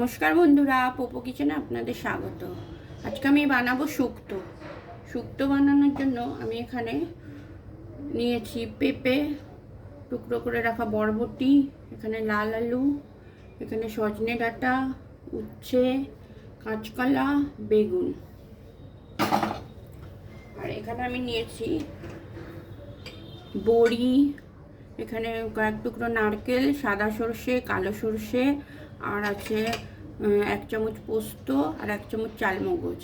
নমস্কার বন্ধুরা, পোপো কিচেনে আপনাদের স্বাগত। আজকে আমি বানাবো শুক্তো। শুক্তো বানানোর জন্য আমি এখানে নিয়েছি পেঁপে, টুকরো করে রাখা বরবটি, এখানে লাল আলু, এখানে সজনে ডাঁটা, উচ্ছে, কাঁচকলা, বেগুন। আর এখানে আমি নিয়েছি বড়ি, এখানে কয়েক টুকরো নারকেল, সাদা সর্ষে, কালো সর্ষে, আর আছে 1 চামচ পোস্ত আর 1 চামচ চালমগজ।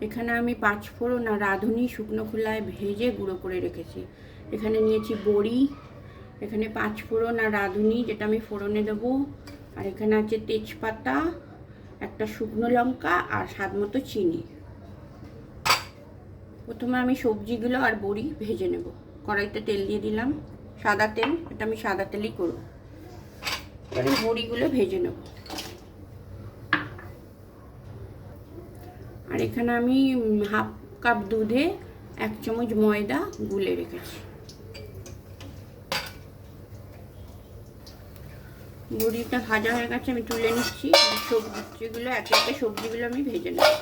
এখানে আমি 5 ফোড়ন আর রাঁধুনি শুকনো খোলায় ভেজে গুঁড়ো করে রেখেছি। এখানে নিয়েছি বড়ি, এখানে 5 ফোড়ন আর রাঁধুনি যেটা আমি ফোড়নে দেবো, আর এখানে আছে তেজপাতা, একটা শুকনো লঙ্কা আর স্বাদ মতো চিনি। প্রথমে আমি সবজিগুলো আর বড়ি ভেজে নেব। কড়াইতে তেল দিয়ে দিলাম, সাদা তেল, এটা আমি সাদা তেলই করব। এবারে বড়িগুলো ভেজে নেব। আর এখানে আমি হাফ কাপ দুধে 1 চামচ ময়দা গুলে রেখেছি। বড়িটা ভাজা হয়ে গেছে, আমি তুলে নিচ্ছি। সবজিগুলো একে একে সবজিগুলো আমি ভেজে নেব।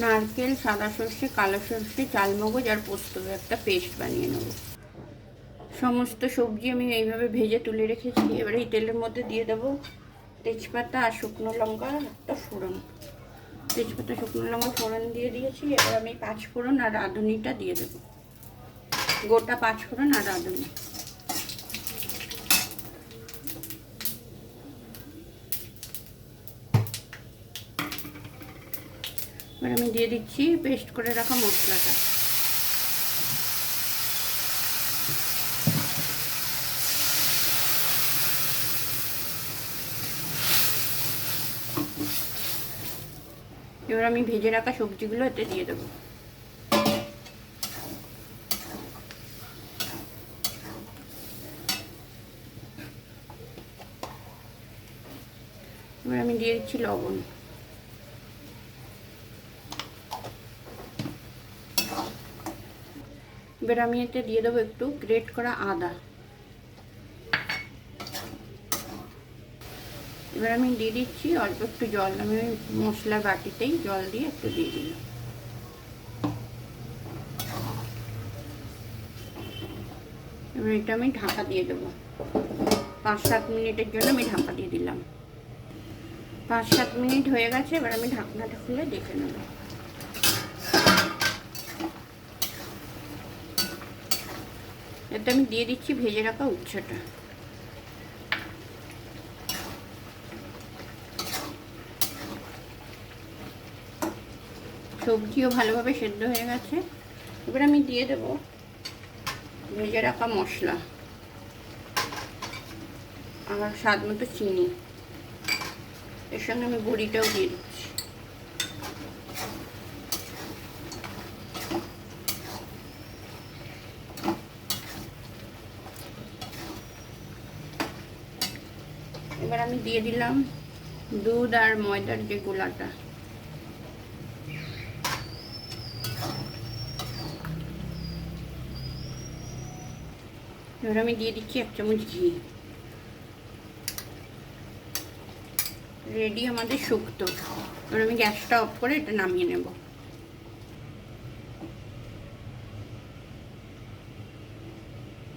নারকেল, সাদা সর্ষে, কালো সর্ষে, চালমগজ আর পোস্ত একটা পেস্ট বানিয়ে নেব। সমস্ত সবজি আমি এইভাবে ভেজে তুলে রেখেছি। এবারে এই তেলের মধ্যে দিয়ে দেবো তেজপাতা আর শুকনো লঙ্কা একটা ফোড়ন। তেজপাতা শুকনো লঙ্কা ফোড়ন দিয়ে দিয়েছি। এবার আমি 5 ফোড়ন আর রাঁধুনিটা দিয়ে দেবো, গোটা 5 ফোড়ন আর রাঁধুনি। এবার আমি দিয়ে দিচ্ছি পেস্ট করে রাখা মশলাটা। এবার আমি ভেজে রাখা সবজিগুলো এতে দিয়ে দেবো। এবার আমি দিয়ে দিচ্ছি লবণ। এবার আমি এতে দিয়ে দেবো একটু গ্রেট করা আদা। এবার আমি দিয়ে দিচ্ছি অল্প একটু জল। আমি মশলার বাটিতেই জল দিয়ে একটু দিয়ে দিলাম। এবার এটা আমি ঢাকা দিয়ে দেবো। 5-7 মিনিটের জন্য আমি ঢাকা দিয়ে দিলাম। 5-7 মিনিট হয়ে গেছে। এবার আমি ঢাকনাটা খুলে দেখে নেব। এতে আমি দিয়ে দিচ্ছি ভেজে রাখা উচ্ছেটা। সবজিও ভালোভাবে সেদ্ধ হয়ে গেছে। এবার আমি দিয়ে দেব ভেজে রাখা মশলা আর স্বাদ মতো চিনি। এর সঙ্গে আমি বড়িটাও দিয়ে দিচ্ছি। এবার আমি দিয়ে দিলাম দুধ আর ময়দার যে গোলাটা। এবার আমি দিয়ে দিচ্ছি 1 চামচ ঘি। রেডি আমাদের শুক্তো। এবার আমি গ্যাসটা অফ করে এটা নামিয়ে নেব।